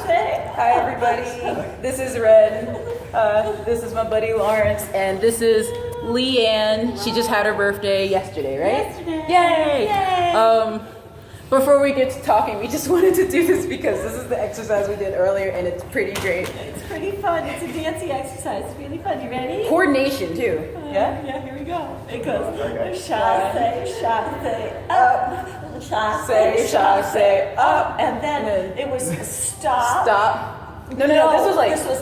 Hi everybody, this is Red, this is my buddy Lawrence, and this is Leanne. She just had her birthday yesterday, right? Yesterday. Yay! Before we get to talking, we just wanted to do this because this is the exercise we did earlier and it's pretty great. It's pretty fun. It's a dancing exercise. It's really fun. You ready? Coordination too. Yeah? Yeah, here we go. It goes chasse, up, chasse, up, and then it was stop. Stop. No, this was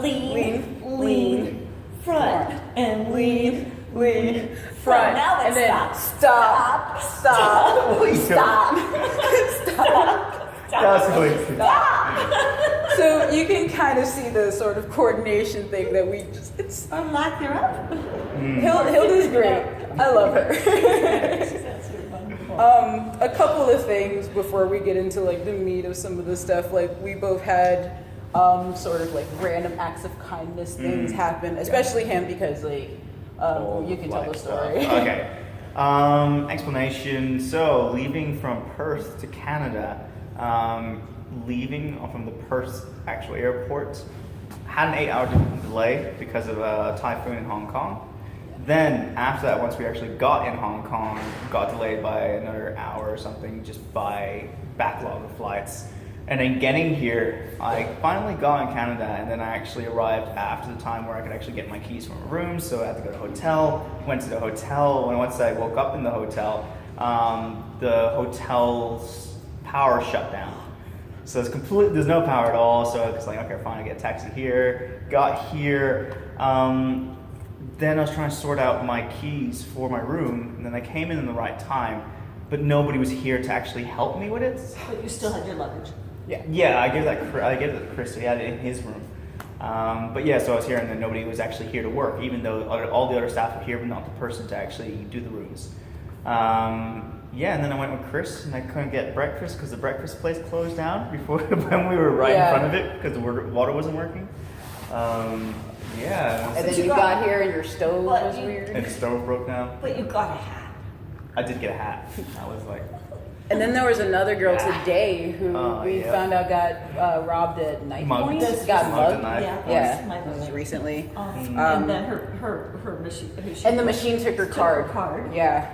lean, front, and lean, front. Now and it's then stop. stop. So you can kind of see the sort of coordination thing that we just, it's, Unlock her up. Hilda's great. I love her. A couple of things before we get into like the meat of some of the stuff. Like we both had sort of like random acts of kindness things happen, especially him because like you can tell the story. Okay. Explanation. So leaving from Perth to Canada, leaving from the Perth actual airport, had an 8-hour delay because of a typhoon in Hong Kong. Then after that, once we actually got in Hong Kong, got delayed by another hour or something just by backlog of flights. And then getting here, I finally got in Canada, and then I actually arrived after the time where I could actually get my keys from a room, so I had to go to a hotel. Went to the hotel, and once I woke up in the hotel's power shut down. So there's no power at all, so I was like, okay, fine, I get a taxi here. Got here, then I was trying to sort out my keys for my room, and then I came in the right time, but nobody was here to actually help me with it. But you still had your luggage. Yeah, I gave it to Chris, so he had it in his room. But yeah, so I was here, and then nobody was actually here to work, even though all the other staff were here, but not the person to actually do the rooms. Yeah, and then I went with Chris, and I couldn't get breakfast because the breakfast place closed down before when we were right in front of it because the water wasn't working. Yeah. And then you got here and your stove was weird. And the stove broke down. But you got a hat. I did get a hat. I was like. And then there was another girl today who we found out got robbed at knife point. Got mugged. Yeah, that was recently. And then her machine. And the machine took her card. Yeah.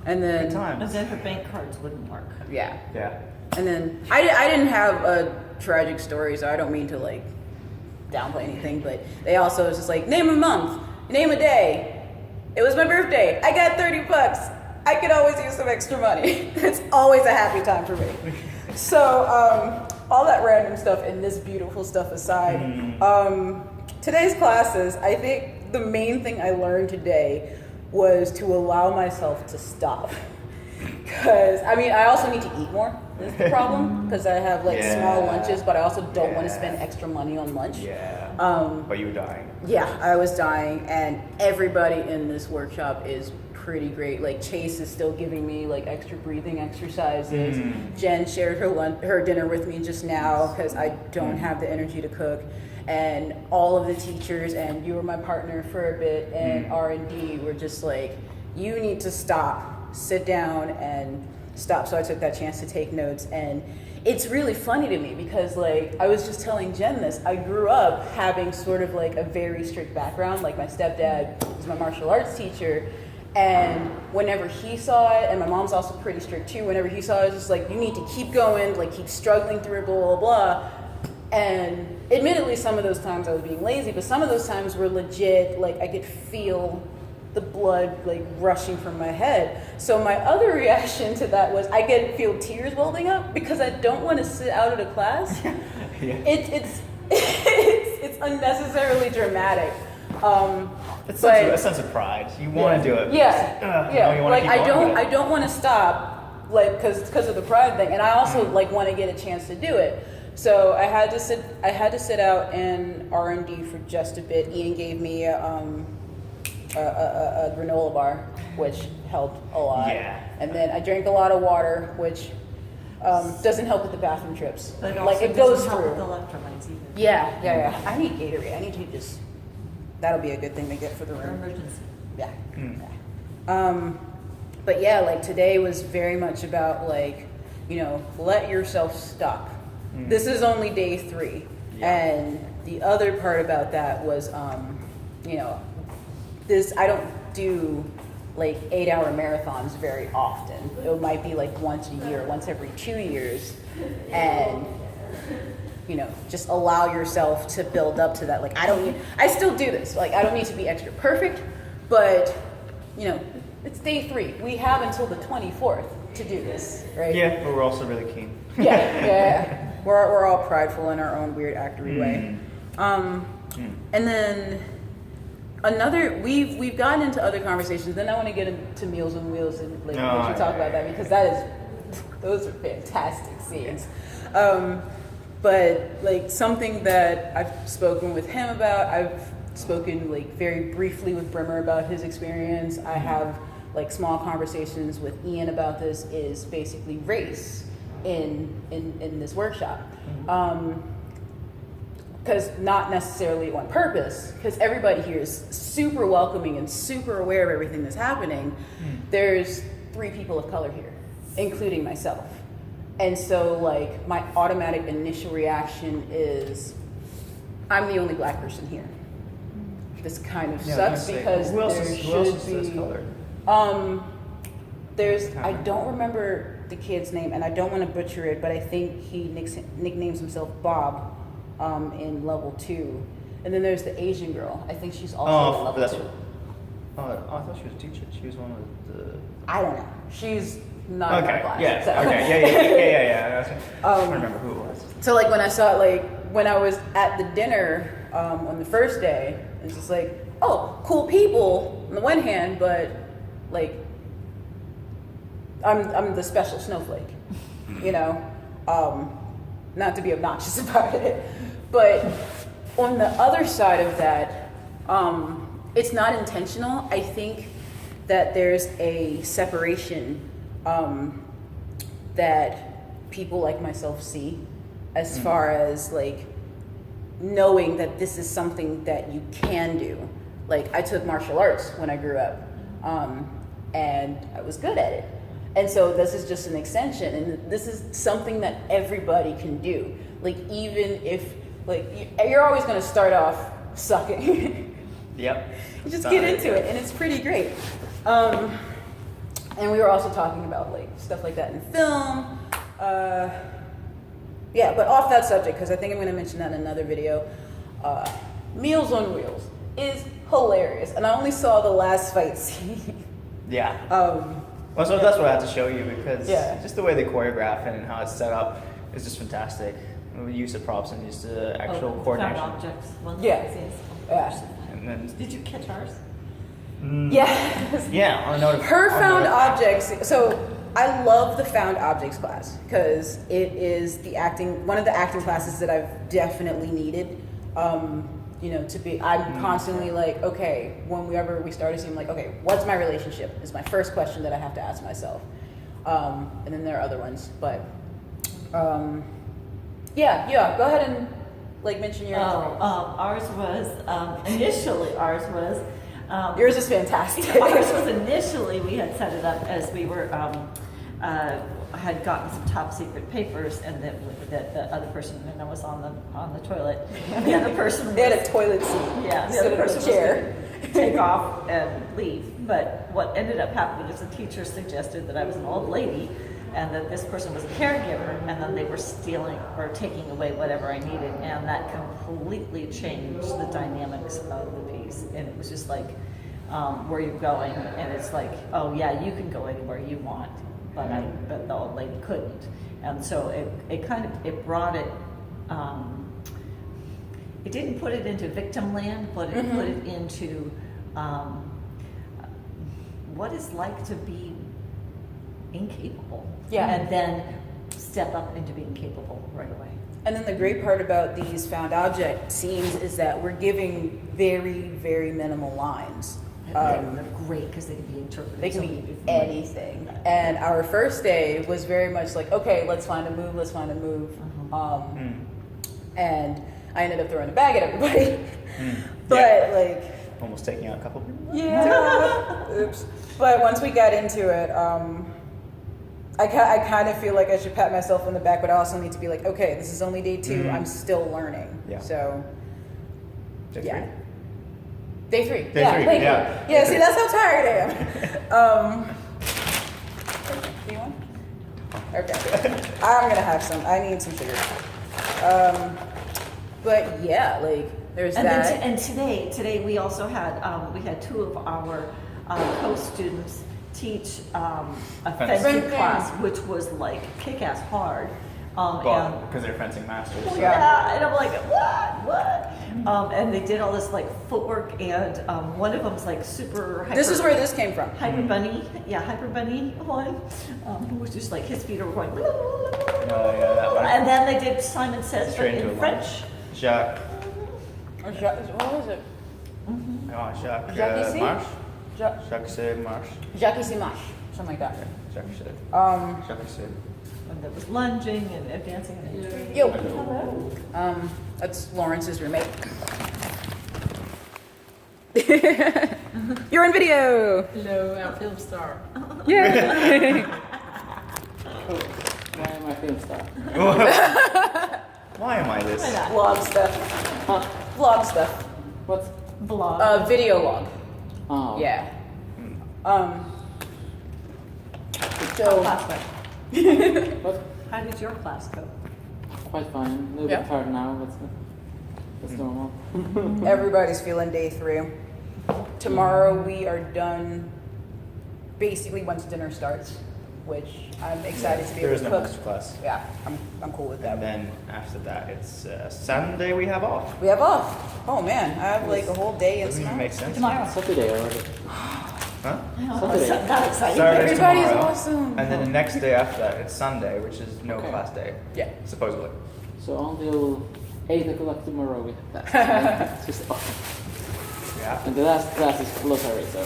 And then her bank cards wouldn't work. Yeah. Yeah. And then I didn't have a tragic story, so I don't mean to like downplay anything, but they also was just like, name a month, name a day. It was my birthday. I got $30. I could always use some extra money. It's always a happy time for me. So all that random stuff and this beautiful stuff aside, today's classes, I think the main thing I learned today was to allow myself to stop. Because, I mean, I also need to eat more, is the problem. Because I have, like, small lunches, but I also don't want to spend extra money on lunch. Yeah. But you were dying. Yeah, I was dying, and everybody in this workshop is pretty great. Like, Chase is still giving me, like, extra breathing exercises. Jen shared her dinner with me just now, because I don't have the energy to cook. And all of the teachers, and you were my partner for a bit, and R&D were just like, you need to stop, sit down and stop. So I took that chance to take notes, and it's really funny to me because like I was just telling Jen this, I grew up having sort of like a very strict background. Like my stepdad was my martial arts teacher, and whenever he saw it, and my mom's also pretty strict too, whenever he saw it, it was just like, you need to keep going, like keep struggling through it, blah, blah, blah. And admittedly, some of those times I was being lazy, but some of those times were legit, like I could feel the blood like rushing from my head. So my other reaction to that was I could feel tears welling up because I don't want to sit out of the class. It's unnecessarily dramatic. It's a sense of pride. You want to do it. Like I don't want to stop, like because of the pride thing, and I also like want to get a chance to do it. So I had to sit out in R&D for just a bit. Ian gave me a granola bar, which helped a lot. Yeah. And then I drank a lot of water, which doesn't help with the bathroom trips. But like it goes through. With the electrolytes either. Yeah. I need Gatorade. I need to just. That'll be a good thing to get for the room. For emergency. Yeah. But yeah, like today was very much about like, you know, let yourself stop. This is only day 3. Yeah. And the other part about that was, you know, I don't do like 8-hour marathons very often. It might be like once a year, once every 2 years. And, you know, just allow yourself to build up to that. Like, I still do this. Like, I don't need to be extra perfect, but, you know, it's day 3. We have until the 24th to do this, right? Yeah, but we're also really keen. Yeah. We're all prideful in our own weird actory way. And then we've gotten into other conversations. Then I want to get into Meals on Wheels and like let you talk about that, because those are fantastic scenes. But like something that I've spoken with him about, I've spoken like very briefly with Brimmer about his experience. I have like small conversations with Ian about this, is basically race in this workshop. Because not necessarily on purpose, because everybody here is super welcoming and super aware of everything that's happening. There's 3 people of color here, including myself. And so like my automatic initial reaction is, I'm the only black person here. This kind of sucks because who else is there should be. colored? I don't remember the kid's name, and I don't want to butcher it, but I think he nicknames himself Bob in level 2. And then there's the Asian girl. I think she's also in level 2. I thought she was a teacher. She was one of the. I don't know. She's not in Okay. our class. Yeah. so. Okay. Yeah. I don't remember who it was. So like when I was at the dinner on the first day, it's just like, oh, cool people on the one hand, but like I'm the special snowflake, you know. Not to be obnoxious about it, but on the other side of that, it's not intentional. I think that there's a separation that people like myself see, as far as like knowing that this is something that you can do. Like I took martial arts when I grew up, and I was good at it. And so this is just an extension, and this is something that everybody can do. Like even if like you're always going to start off sucking. Yep. You just get into it, and it's pretty great. And we were also talking about like stuff like that in film. Yeah, but off that subject, because I think I'm going to mention that in another video. Meals on Wheels is hilarious, and I only saw the last fight scene. Yeah. Well, so that's what I had to show you, because Yeah. just the way they choreograph it and how it's set up is just fantastic. The use of props and just the actual coordination. Found objects. One Yeah. thing is- Yeah. And then, Did you catch ours? Yeah. yeah, on a note of Her on a found note of- objects. So I love the found objects class because it is one of the acting classes that I've definitely needed. You know, I'm constantly like, okay, whenever we start a scene, I'm like, okay, what's my relationship? Is my first question that I have to ask myself. And then there are other ones, but yeah. Go ahead and like mention your. Ours was initially. Yours is fantastic. Ours was initially, we had set it up as we were had gotten some top secret papers, and that the other person was on the toilet, and the other person They had a toilet seat. yeah, the Sit other in a person chair. was gonna take off and leave. But what ended up happening is the teacher suggested that I was an old lady, and that this person was a caregiver, and then they were stealing or taking away whatever I needed, and that completely changed the dynamics of the piece. And it was just like, where you're going, and it's like, oh yeah, you can go anywhere you want, but the old lady couldn't. And so it brought it. It didn't put it into victim land, but it put it into what it's like to be incapable. Yeah. And then step up into being capable right away. And then the great part about these found object scenes is that we're giving very, very minimal lines. They're great because they can be interpreted. They can so many be different ways. anything. And our first day was very much like, okay, let's find a move. And I ended up throwing a bag at everybody. But like, almost taking out a couple people. yeah, oops. But once we got into it, I kind of feel like I should pat myself on the back, but I also need to be like, okay, this is only day 2. I'm still learning. Yeah. So, Day yeah. 3? Day 3. Day yeah, 3, thank yeah. you. Yeah, see, that's how tired I am. Do you want? Okay. I'm gonna have some. I need some sugar. But yeah, like there's And that. then today we also had we had 2 of our co-students teach a fencing Fencing. class, which was like kick-ass hard. Well, because they're fencing masters. And, so- yeah, and I'm like, what? And they did all this like footwork, and one of them's like super. This is where this came from. Hyper Bunny, Hyper Bunny one, who was just like his feet are going. Oh, yeah, that one. And then they did Simon Says, but Straight into in a French. Jacques. What was it? Oh, Jacques Jacques C? Marsh? Ja- Jacques C. Marsh. Jackie Simash, something like that. Jacques C. Jacques C. And there was lunging and advancing. And Yo. Hello. That's Lawrence's roommate. You're in video. Hello, I'm a film star. Yeah. Why am I film star? Why am I this? Why not? Vlog stuff. Vlog stuff. What's Vlog. Video log. oh Yeah. How So class went? What? How did your class go? Quite fine. A little Yeah. bit tired now, but that's normal. everybody's feeling day 3. Tomorrow we are done. Basically, once dinner starts, which I'm excited to be There able is to no cook. master class. Yeah, I'm cool with that. And then after that, it's Sunday we have off. We have off. Oh man, I have like a whole day and Doesn't even make sense. Tomorrow. Saturday already. Huh? Saturday. That exciting. Saturday's Everybody's tomorrow. awesome. And then the next day after that, it's Sunday, which is no Okay. class day. Yeah. Supposedly. So until 8 o'clock tomorrow we have class. Just off. Yeah. And the last class is lottery, so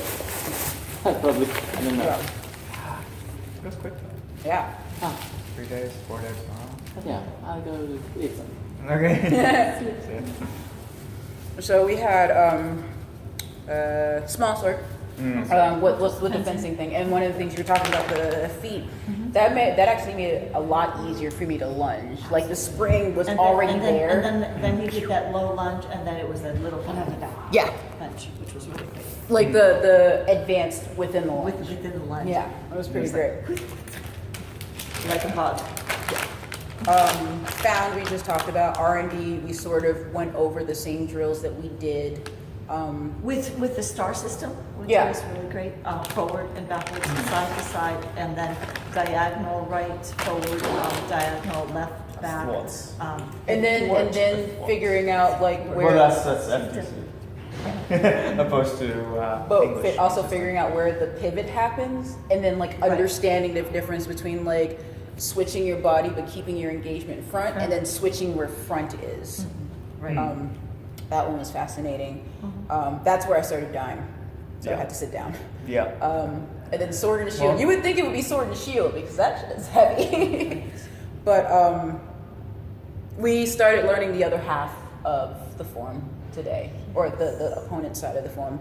I probably, I don't know. Yeah. It goes quick though. Yeah. Ah, 3 days, 4 days tomorrow. but yeah, I'll go eat some. Okay. So we had small sword. With the fencing thing, and one of the things you were talking about, the feet, that actually made it a lot easier for me to lunge. Like the spring was already there. And then you did that low lunge, and then it was a little Yeah, punch, which was really great. like the advanced within the lunge. Within the lunge. Yeah, it was pretty great. Like a bug. Found we just talked about R&D. We sort of went over the same drills that we did. With the star system, which Yeah. was really great. Forward and backwards, side to side, and then diagonal right, forward, diagonal left, back. Squats. And then figuring out like where. Well, that's FTC. Opposed to But English. also figuring out where the pivot happens, and then like Right. understanding the difference between like switching your body but keeping your engagement front, and then switching where front is. Right. That one was fascinating. That's where I started dying, so I Yeah. had to sit down. Yeah. And then sword and shield. Well- You would think it would be sword and shield because that shit is heavy. But we started learning the other half of the form today, or the opponent side of the form.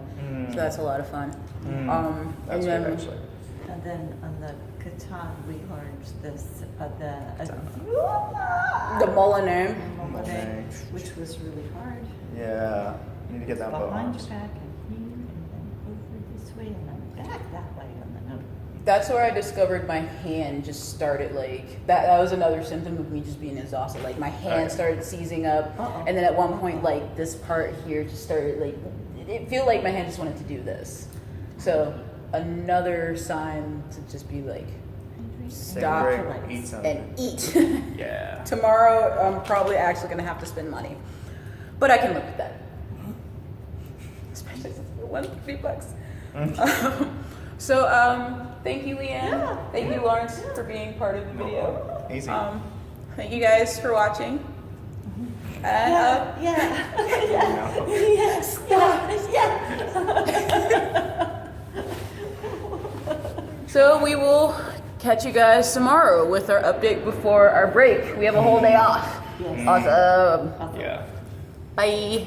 So that's a lot of fun. That's and good then actually. And then on the Catan, we learned this, the Molinet. Mulligan, which was really hard. Yeah. You need to get that bow Behind on. your back and here, and then over this way, and then back that way, and then over. That's where I discovered my hand just started like that was another symptom of me just being exhausted. Like my hand Okay. started seizing up, Uh-oh. and then at one point like this part here just started like it felt like my hand just wanted to do this. So another sign to just be like Same stop break, eat something. and eat. Yeah. Tomorrow I'm probably actually gonna have to spend money, but I can live with that. Especially since it was $150. So thank you, Leanne. Yeah. Thank you, Lawrence, for being part of the video. Easy. Thank you guys for watching. And Yes, yes. so we will catch you guys tomorrow with our update before our break. We have a whole day off. Yes. Awesome. Yeah. Bye.